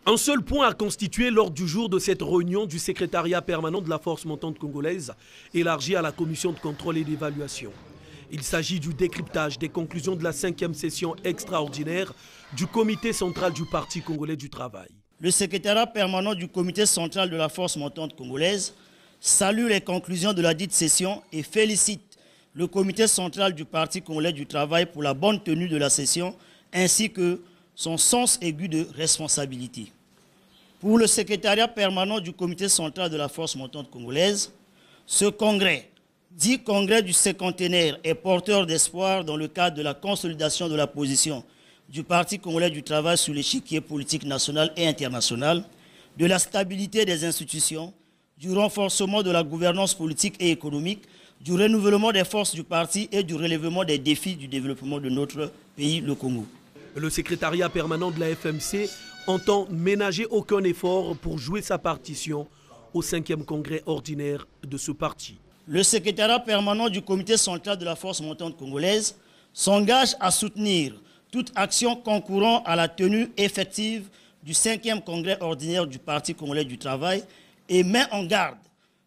Un seul point a constitué l'ordre du jour de cette réunion du secrétariat permanent de la force montante congolaise, élargi à la commission de contrôle et d'évaluation. Il s'agit du décryptage des conclusions de la 5e session extraordinaire du comité central du Parti congolais du travail. Le secrétariat permanent du comité central de la force montante congolaise salue les conclusions de la dite session et félicite le comité central du Parti congolais du travail pour la bonne tenue de la session ainsi que son sens aigu de responsabilité. Pour le secrétariat permanent du comité central de la force montante congolaise, ce congrès, dit congrès du cinquantenaire, est porteur d'espoir dans le cadre de la consolidation de la position du Parti congolais du travail sur l'échiquier politique national et international, de la stabilité des institutions, du renforcement de la gouvernance politique et économique, du renouvellement des forces du parti et du relèvement des défis du développement de notre pays, le Congo. Le secrétariat permanent de la FMC entend ménager aucun effort pour jouer sa partition au 5e congrès ordinaire de ce parti. Le secrétariat permanent du comité central de la force montante congolaise s'engage à soutenir toute action concourant à la tenue effective du 5e congrès ordinaire du Parti congolais du travail et met en garde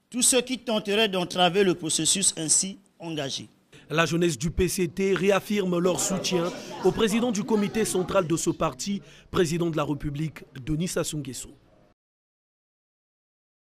tous ceux qui tenteraient d'entraver le processus ainsi engagé. La jeunesse du PCT réaffirme leur soutien au président du comité central de ce parti, président de la République, Denis Sassou Nguesso.